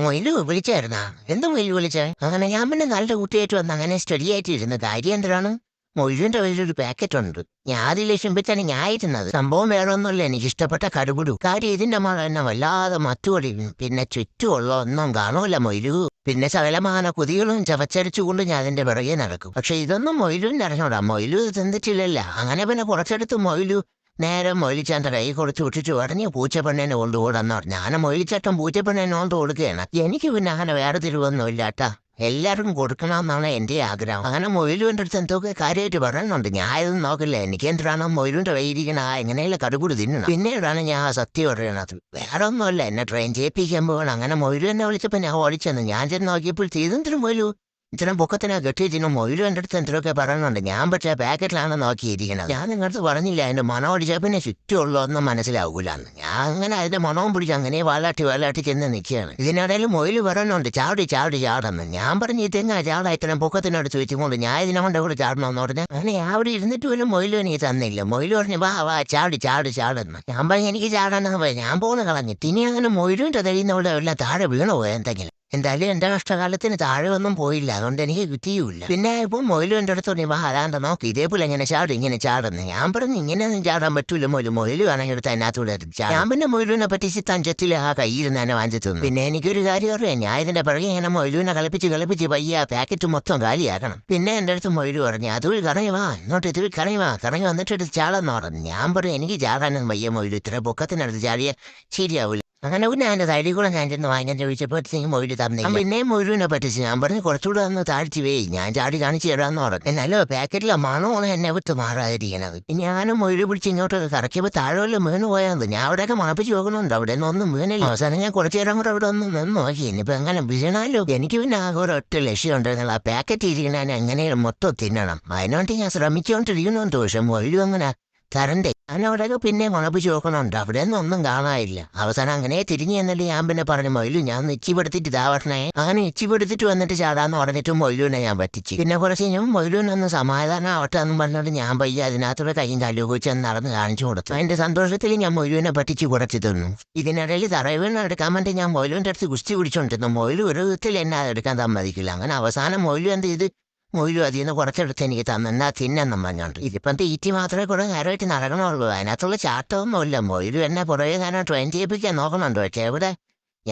മൊയിലു വിളിച്ചായിരുന്നാ? എന്താ മൊയിലു വിളിച്ചേ? അങ്ങനെ ഞാൻ പിന്നെ നല്ല കുട്ടിയായിട്ട് വന്ന് അങ്ങനെ സ്റ്റഡി ആയിട്ട് ഇരുന്ന്. കാര്യം എന്തിനാണ്? മൊയിലിന്റെ കയ്യിലൊരു പാക്കറ്റ് ഉണ്ട്. ഞാൻ ആദ്യം ലക്ഷ്യപ്പിച്ചാണ് ഞാൻ ഇരുന്നത്. സംഭവം വേറെ ഒന്നുമില്ല, എനിക്ക് ഇഷ്ടപ്പെട്ട കടുകുടു. കാര്യം ഇതിന്റെ മഴ എന്നെ വല്ലാതെ മറ്റുപൊടിയും. പിന്നെ ചുറ്റുമുള്ള ഒന്നും കാണൂല മൊയിലു. പിന്നെ സകലമാന കുതികളും ചവച്ചരച്ചുകൊണ്ട് ഞാൻ അതിന്റെ പിറകെ നടക്കും. പക്ഷെ ഇതൊന്നും മൊയിലുവിന് അറിഞ്ഞൂടാ. മൊയിലു ഇത് ചിന്തിച്ചില്ലല്ല. അങ്ങനെ പിന്നെ കുറച്ചെടുത്ത് മൊയിലു നേരെ മൊയിലിച്ചാന്റെ കൈ കൊടുത്ത് വിട്ടിട്ട് പറഞ്ഞു പൂച്ചപ്പെണ്ണേനെ കൊണ്ടുകൂടെന്ന് പറഞ്ഞു. അങ്ങനെ മൊയിലിച്ചേട്ടൻ പൂച്ചപ്പെണ്ണേനെ കൊണ്ട് കൊടുക്കുകയാണ്. എനിക്ക് പിന്നെ അങ്ങനെ വേറെ തിരിവൊന്നുമില്ലാട്ടാ. എല്ലാവർക്കും കൊടുക്കണമെന്നാണ് എന്റെ ആഗ്രഹം. അങ്ങനെ മൊയിലുവിന്റെ അടുത്ത് എന്തൊക്കെ കാര്യമായിട്ട് പറയുന്നുണ്ട്. ഞാൻ ഇതൊന്നും നോക്കില്ല. എനിക്ക് എന്തിനാണ് മൊയിലുവിന്റെ കയ്യിരിക്കണ എങ്ങനെയുള്ള കടുകൂടി തിന്നണം. പിന്നീടാണ് ഞാൻ സത്യം പറയണത്. വേറെ ഒന്നുമല്ല, എന്നെ ട്രെയിൻ ചെയ്യിപ്പിക്കാൻ പോകണം. അങ്ങനെ മൊയിലു എന്നെ വിളിച്ചപ്പോൾ ഞാൻ ഓടിച്ചെന്ന്. ഞാൻ ചെന്ന് നോക്കിയപ്പോൾ ചെയ്തെന്തിനും മൊയിലു ഇത്തരം പൊക്കത്തിനാ കെട്ടിയിട്ടിനും മൊയിലു എൻ്റെ അടുത്ത് എന്തൊക്കെ പറയുന്നുണ്ട്. ഞാൻ പക്ഷേ പാക്കറ്റിലാണ് നോക്കിയിരിക്കുന്നത്. ഞാൻ നിങ്ങളടുത്ത് പറഞ്ഞില്ല അതിന്റെ മണം അടിച്ചാൽ പിന്നെ ചുറ്റുമുള്ളതൊന്നും മനസ്സിലാവൂലെന്ന്. ഞാൻ അങ്ങനെ അതിന്റെ മണവും പിടിച്ച് അങ്ങനെ വാലാട്ടി ചെന്ന് നിൽക്കുകയാണ്. ഇതിനിടയിൽ മൊയില് പറയുന്നുണ്ട് ചാടി ചാടി ചാടെന്ന്. ഞാൻ പറഞ്ഞു ഇതെങ്ങാ ചാടാ ഇത്തരം പൊക്കത്തിനടുത്ത് വെച്ചുകൊണ്ട് ഞാൻ ഇതിനെ കൊണ്ട് കൂടെ ചാടണമെന്ന് പറഞ്ഞു. അങ്ങനെ അവിടെ ഇരുന്നിട്ട് പോലും മൊയിലും എനിക്ക് തന്നില്ല. മൊയില് പറഞ്ഞു വാ വാ ചാടി ചാടി ചാടെന്ന്. ഞാൻ പറഞ്ഞു എനിക്ക് ചാടാനെന്ന് പോയി ഞാൻ പോന്ന് കളഞ്ഞിട്ട്. ഇനി അങ്ങനെ മൊയിലിന്റെ തരുന്നവിടെ എല്ലാം താഴെ വീണു പോയി എന്തെങ്കിലും. എന്തായാലും എന്റെ കഷ്ടകാലത്തിന് താഴെ ഒന്നും പോയില്ല, അതുകൊണ്ട് എനിക്ക് കിട്ടിയുമില്ല. പിന്നെ ഇപ്പൊ മൊയിലും എൻ്റെ അടുത്ത് പറഞ്ഞു വാ അതാണ്ട് നോക്കി ഇതേപോലെ എങ്ങനെ ചാടും ഇങ്ങനെ ചാടുന്നു. ഞാൻ പറഞ്ഞു ഇങ്ങനെയൊന്നും ചാടാൻ പറ്റൂല മൊയില് വേണമെങ്കിൽ എടുത്ത് അതിനകത്തൂടെ ഞാൻ പിന്നെ മൊയിലുവിനെ പറ്റിച്ച് തഞ്ചത്തിൽ ആ കയ്യിൽ തന്നെ വാങ്ങിച്ചു തന്നു. പിന്നെ എനിക്കൊരു കാര്യം അറിയാം, ഞാൻ ഇതിന്റെ പിറകെ ഇങ്ങനെ മൊയിലുവിനെ കളിപ്പിച്ച് പയ്യ പാക്കറ്റ് മൊത്തം കാലിയാക്കണം. പിന്നെ എൻ്റെ അടുത്ത് മൊയില് പറഞ്ഞു അതുവഴി കറങ്ങി വാ ഇങ്ങോട്ട് ഇതുവഴി കറങ്ങി വന്നിട്ട് എടുത്ത് ചാടാന്ന് പറഞ്ഞു. ഞാൻ പറഞ്ഞു എനിക്ക് ചാടാനൊന്നും വയ്യ മൊയില്, ഇത്ര പൊക്കത്തിനടുത്ത് ചാടിയ ശരിയാവൂല. അങ്ങനെ പിന്നെ അതിന്റെ തൈരി കൂടെ ഞാൻ ചെന്ന് വാങ്ങാൻ ചോദിച്ചപ്പോഴത്തേക്കും മൊയില് തന്നില്ല. പിന്നെയും മൊയിലിനെ പറ്റിച്ച് ഞാൻ പറഞ്ഞു കുറച്ചുകൂടെ ഒന്ന് താഴ്ത്തി വേയി ഞാൻ ചാടി കാണിച്ചു തരാമെന്ന് പറഞ്ഞു. എന്നാലോ പാക്കറ്റിലെ മണമാണ് എന്നെ വിട്ട് മാറാതിരിക്കണത്. ഞാനും മൊയില് പിടിച്ച് ഇങ്ങോട്ട് കറക്കിയപ്പോൾ താഴെ വീണ് പോയാൽ ഞാൻ അവിടെയൊക്കെ മണപ്പിച്ച് നോക്കുന്നുണ്ട്, അവിടെ ഒന്നും വീണില്ല. അവസാനം ഞാൻ കുറച്ചു നേരം കൂടെ അവിടെ ഒന്ന് നിന്ന് നോക്കി. ഇനിയിപ്പോൾ എങ്ങനെ വീണാലോ. എനിക്ക് പിന്നെ ആകെ ഒരൊറ്റ ലക്ഷ്യം ഉണ്ടായിരുന്നില്ല, ആ പാക്കറ്റ് ഇരിക്കണ എങ്ങനെയും മൊത്തം തിന്നണം. അതിനോട്ട് ഞാൻ ശ്രമിച്ചുകൊണ്ടിരിക്കുന്നുണ്ട്. പക്ഷെ മൊയിലും അങ്ങനെ തരണ്ടേ. ഞാൻ അവിടെയൊക്കെ പിന്നെ മണപ്പിച്ച് നോക്കണുണ്ട്, അവിടെ ഒന്നും കാണാനില്ല. അവസാനം അങ്ങനെ തിരിഞ്ഞു എന്നിട്ട് ഞാൻ പിന്നെ പറഞ്ഞു മൊയിലു ഞാൻ നിച്ചിപ്പെടുത്തിട്ട് ഇതാവട്ടണേ. അങ്ങനെ നിച്ചിപ്പെടുത്തിട്ട് വന്നിട്ട് ചാടാന്ന് പറഞ്ഞിട്ട് മൊയിലുവിനെ ഞാൻ പറ്റിച്ച്. പിന്നെ കുറച്ച് കഴിഞ്ഞാൽ മൊയിലുവിനൊന്ന് സമാധാനം ആവട്ടെ എന്ന് പറഞ്ഞിട്ട് ഞാൻ പയ്യ അതിനകത്തൂടെ കയ്യും കാലും വെച്ച് നടന്ന് കാണിച്ചു കൊടുത്തു. അതിന്റെ സന്തോഷത്തിൽ ഞാൻ മൊയിലുവിനെ പറ്റിച്ച് കുറച്ച് തന്നു. ഇതിനിടയിൽ തറവിനെ എടുക്കാൻ വേണ്ടി ഞാൻ മൊയിലുവിന്റെ അടുത്ത് കുസ്തി പിടിച്ചോണ്ടിരുന്നു. മൊയിലു ഒരു വിധത്തിൽ എന്നെ എടുക്കാൻ സമ്മതിക്കില്ല. അങ്ങനെ അവസാനം മൊയിലു എന്ത് ചെയ്ത് മൊയിലും അതിൽ നിന്ന് കുറച്ചെടുത്ത് എനിക്ക് തന്നെന്നാ തിന്നെന്നും പറഞ്ഞോണ്ട്. ഇതിപ്പം തീറ്റി മാത്രമേ കുറെ നേരമായിട്ട് നടക്കണുള്ളൂ, അതിനകത്തുള്ള ചാട്ടമൊന്നുമില്ല. മൊയിലും എന്നെ പുറകെ നേരം ട്രെയിൻ ചെയ്യിപ്പിക്കാൻ നോക്കണുണ്ട്. പക്ഷേ എവിടെ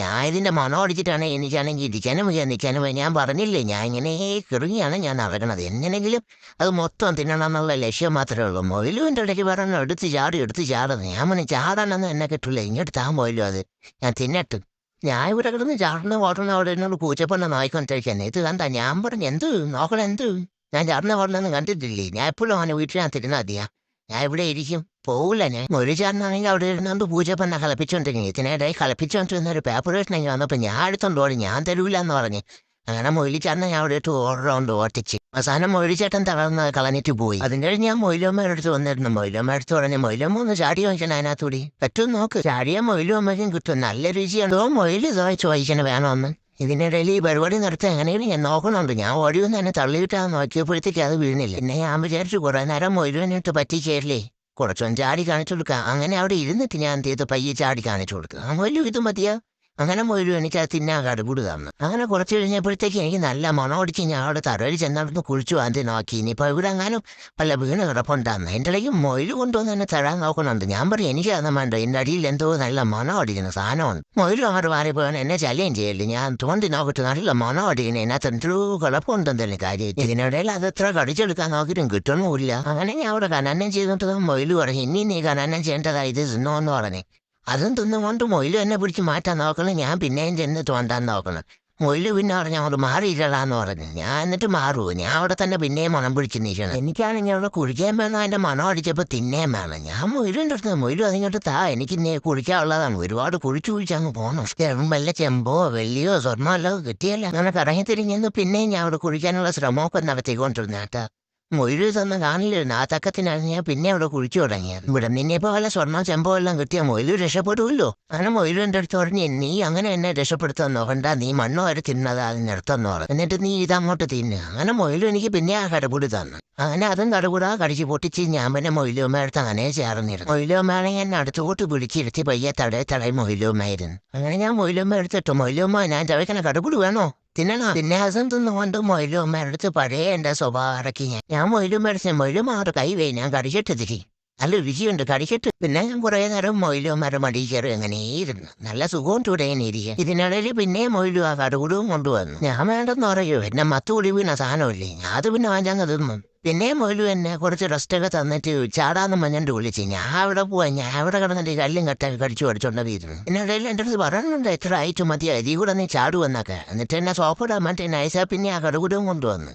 ഞാൻ ഇതിന്റെ മണം അടിച്ചിട്ടാണ് എനിക്കാണെങ്കിൽ ഇരിക്കാനും വയ്യ നിൽക്കാനും വയ്യ. ഞാൻ പറഞ്ഞില്ലേ ഞാൻ ഇങ്ങനെ കിറുങ്ങിയാണ് ഞാൻ നടക്കണത്. എങ്ങനെങ്കിലും അത് മൊത്തം തിന്നണം എന്നുള്ള ലക്ഷ്യം മാത്രമേ ഉള്ളൂ. മൊയിലുവിൻ്റെ ഇടയ്ക്ക് പറഞ്ഞു എടുത്ത് ചാടുന്നത്. ഞാൻ പറഞ്ഞു ചാടാനൊന്നും എന്നെ കിട്ടില്ല, ഇങ്ങോട്ട് താ മൊയിലും അത് ഞാൻ തിന്നട്ട്. ഞാൻ ഇവിടെ കിടന്ന് ചാടുന്ന ഓടുന്ന അവിടെ എന്നോട് പൂച്ചപ്പണ്ണ നോയിക്കൊണ്ടിരിക്കാൻ. ഇത് കണ്ട ഞാൻ പറഞ്ഞു എന്ത് നോക്കണം എന്ത് ഞാൻ ചാടുന്ന ഓടണമെന്ന് കണ്ടിട്ടില്ലേ. ഞാൻ എപ്പോഴും അവനെ വീട്ടിനകത്തിരുന്ന മതിയാ, ഞാൻ ഇവിടെ ഇരിക്കും പോവില്ല. ഞാൻ ഒരു ചാടിനാണെങ്കിൽ അവിടെ ഇരുന്നുകൊണ്ട് പൂച്ചപ്പണ്ണ കളിപ്പിച്ചോണ്ടിരിക്കും. ഇതിനിടയിൽ കളിപ്പിച്ചോണ്ടിരുന്ന ഒരു പേപ്പർ വെട്ടണമെങ്കിൽ വന്നപ്പോൾ ഞാൻ എടുത്തോണ്ട് ഓടി, ഞാൻ തരൂല എന്ന് പറഞ്ഞ്. അങ്ങനെ മൊയിലിച്ചേട്ടനെ ഞാൻ അവിടെ ഇട്ട് ഓർഡറൗണ്ട് ഓട്ടിച്ച് അവസാനം മൊയിലിച്ചേട്ടൻ തളർന്ന് കളഞ്ഞിട്ട് പോയി. അതിന് കഴിഞ്ഞ് ഞാൻ മൊയിലമ്മയുടെ അടുത്ത് വന്നിരുന്നു. മൊയിലമ്മ അടുത്ത് പറഞ്ഞ് മൊയിലമ്മ ഒന്ന് ചാടി വാങ്ങിക്കണം അതിനകത്തൂടി പറ്റും നോക്ക്. ചാടിയ മൊയിലും അമ്മയ്ക്കും കിട്ടും, നല്ല രുചിയുണ്ടോ മൊയില് ഇതായി ചോദിക്കണം വേണമെന്ന്. ഇതിനിടയിൽ ഈ പരിപാടി നിർത്തി എങ്ങനെയും ഞാൻ നോക്കണുണ്ട്. ഞാൻ ഓടി വന്ന് എന്നെ തള്ളിയിട്ടാ നോക്കിയപ്പോഴത്തേക്ക് അത് വീണില്ല. പിന്നെ ഞാൻ വിചാരിച്ചു കുറെ നേരം മൊയിലിനിട്ട് പറ്റിച്ചേരില്ലേ കുറച്ചൊന്ന് ചാടി കാണിച്ചു കൊടുക്കാം. അങ്ങനെ അവിടെ ഇരുന്നിട്ട് ഞാൻ എന്ത് ചെയ്തു പയ്യെ ചാടി കാണിച്ചു കൊടുക്കുക. ആ മൊയിലും ഇത് മതിയാ. അങ്ങനെ മൊയിലും എനിക്ക് അത് തിന്നാൻ കടുകൂട് തന്നു. അങ്ങനെ കുറച്ച് കഴിഞ്ഞപ്പോഴത്തേക്ക് എനിക്ക് നല്ല മണം അടിച്ച് ഞാൻ അവിടെ തറയിൽ ചെന്നവിടുന്ന് കുഴിച്ചു വാന്തി നോക്കി. ഇനിയിപ്പോൾ ഇവിടെ എങ്ങാനും വല്ല വീണ് കിടപ്പുണ്ടാന്ന്. എൻ്റെ ഇടയ്ക്ക് മൊയിൽ കൊണ്ടുവന്ന് എന്നെ തരാൻ നോക്കുന്നുണ്ട്. ഞാൻ പറയും എനിക്ക് അതൊന്നും വേണ്ട, എൻ്റെ അടിയിൽ എന്തോ നല്ല മണം അടിക്കുന്ന സാധനമുണ്ട്. മൊയിലും അങ്ങോട്ട് മാറി പോകാൻ എന്നെ ചലയും ചെയ്യല്ലേ. ഞാൻ തോണ്ടി നോക്കിട്ട് നല്ല മണം അടിക്കുന്ന അതിനകത്ത് എന്തോ കുഴപ്പമുണ്ടെന്നല്ലേ കാര്യം. ഇതിനിടയിൽ അത് എത്ര കടിച്ചെടുക്കാൻ നോക്കിയിട്ടും കിട്ടണമില്ല. അങ്ങനെ ഞാൻ അവിടെ കനന്നം ചെയ്തിട്ട് മൊയിൽ പറഞ്ഞു ഇനി നീ കനന്നം ചെയ്യേണ്ടതാ ഇത് തിന്നോന്ന് പറഞ്ഞു. അതും തിന്നുകൊണ്ട് മൊയിലും എന്നെ പിടിച്ച് മാറ്റാൻ നോക്കണം. ഞാൻ പിന്നെയും ചെന്ന് തോണ്ടാൻ നോക്കണം. മൊയില് പിന്നെ പറഞ്ഞു അങ്ങോട്ട് മാറിയില്ലടാന്ന് പറഞ്ഞു. ഞാൻ എന്നിട്ട് മാറുമോ, ഞാൻ അവിടെ തന്നെ പിന്നെയും മണം പിടിച്ച് നിൽക്കണം. എനിക്കാണെങ്കിൽ അവിടെ കുഴിക്കാൻ വേണം, അതിന്റെ മണം അടിച്ചപ്പോൾ തിന്നേം വേണം. ഞാൻ മൊയിലിൻ്റെ അടുത്ത് മൊയിലും അതിങ്ങോട്ട് താ എനിക്ക് കുഴിക്കാനുള്ളതാണ്. ഒരുപാട് കുഴിച്ച് അങ്ങ് പോകണം. വല്ല ചെമ്പോ വെള്ളിയോ സ്വർണ്ണോ അല്ലോ കിട്ടിയല്ല. അങ്ങനെ കറങ്ങി തിരിഞ്ഞെന്ന് പിന്നെയും ഞാൻ അവിടെ കുഴിക്കാനുള്ള ശ്രമമൊക്കെ നടത്തിക്കൊണ്ടിരുന്ന കേട്ടാ. മൊയ്ലു തന്ന കാണില്ലായിരുന്നു ആ തക്കത്തിനാണ് ഞാൻ പിന്നെ അവിടെ കുഴിച്ചു തുടങ്ങിയത്. ഇവിടെ നിന്നെപ്പോ വല്ല സ്വർണ്ണം ചെമ്പോ എല്ലാം കിട്ടിയ മൊയ്ലു രക്ഷപ്പെടുമല്ലോ. അങ്ങനെ മൊയ്ലു എൻ്റെ അടുത്ത് പറഞ്ഞു, നീ അങ്ങനെ എന്നെ രക്ഷപ്പെടുത്താൻ നോക്കണ്ട, നീ മണ്ണ് വരെ തിന്നതാ നിർത്തുന്ന പറഞ്ഞു. എന്നിട്ട് നീ ഇതങ്ങോട്ട് തിന്നു. അങ്ങനെ മൊയ്ലു എനിക്ക് പിന്നെ ആ കടപുടി തന്നു. അങ്ങനെ അതും കടപുടാ കടിച്ച് പൊട്ടിച്ച് ഞാൻ പിന്നെ മൊയ്ലുമ്മടുത്ത് അങ്ങനെ ചേർന്നിരുന്നു. മൊയ്ലുമ്മയാണെങ്കിൽ എന്നെ അടുത്തോട്ട് പിടിച്ചിരുത്തി പയ്യെ തടയി മൊയ്ലുമ്മയായിരുന്നു. അങ്ങനെ ഞാൻ മൊയ്ലുമ്മ എടുത്തിട്ടു. മൊയ്ലുമ്മ ഞാൻ ചവയ്ക്കണ കടപുടി വേണോ തിന്നണോ? പിന്നെ അസം തിന്നുകൊണ്ട് മൊയ്ലുമ്മ എടുത്ത് പഴയ എന്റെ സ്വഭാവം അടക്കി ഞാൻ മൊയ്ലുമ്മ എടുത്ത് മൊയ്ലുമാറ് കൈ വേ ഞാൻ കടിച്ചിട്ട് തിരി നല്ല രുചിയുണ്ട് കടിച്ചിട്ട്. പിന്നെ ഞാൻ കുറെ നേരം മൊയ്ലുമാരെ മടി കയറി എങ്ങനെയിരുന്നു നല്ല സുഖവും തുടങ്ങിയിരിക്കുക. ഇതിനിടയിൽ പിന്നെ മൊയ്ലു ആ കടുകുടും കൊണ്ടുവന്നു. ഞാൻ വേണ്ടെന്ന് പറയൂ, എന്നെ മത്തുകൂടി വീണ സാധനമില്ലേ, അത് പിന്നെ വാങ്ങാൻ തിന്നും. പിന്നെ മൊയ്ലു എന്നെ കുറച്ച് റെസ്റ്റൊക്കെ തന്നിട്ട് ചാടാന്ന് മഞ്ഞണ്ട് വിളിച്ച്. ഞാൻ അവിടെ പോവാ, ഞാൻ അവിടെ കിടന്നിട്ട് കല്ലും കട്ടൊക്കെ കടിച്ചു പഠിച്ചോണ്ട വീരുന്നു. ഇതിനിടയിൽ എൻ്റെ അടുത്ത് പറയുന്നുണ്ട് എത്ര ആയിട്ട് മതി അരി കൂടെ നീ ചാടുവെന്നൊക്കെ. എന്നിട്ട് എന്നെ സോപ്പിടാൻ മറ്റേ നൈസാ പിന്നെ ആ കടുകുടും കൊണ്ടുവന്നു.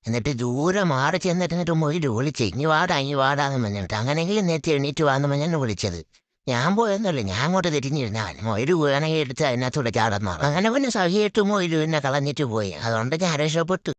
എന്നിട്ട് ദൂരെ മാറി ചെന്നിട്ട് മൊയ്ലു വിളിച്ച് ഇനി വാടാന്ന് പറഞ്ഞിട്ട് അങ്ങനെയെങ്കിലും നേരത്തെ എണീറ്റ് വാന്ന് പറഞ്ഞാണ് വിളിച്ചത്. ഞാൻ പോയെന്നല്ലേ, ഞാൻ അങ്ങോട്ട് തിരിഞ്ഞിരുന്നാൽ മൊയ്ലു വേണമെങ്കിൽ എടുത്ത് അതിനകത്തൂടെ ചാടുന്നു. അങ്ങനെ പിന്നെ സഹിയിട്ട് മൊയ്ലു എന്നെ കളഞ്ഞിട്ട് പോയി. അതുകൊണ്ട് ഞാൻ രക്ഷപ്പെട്ടു.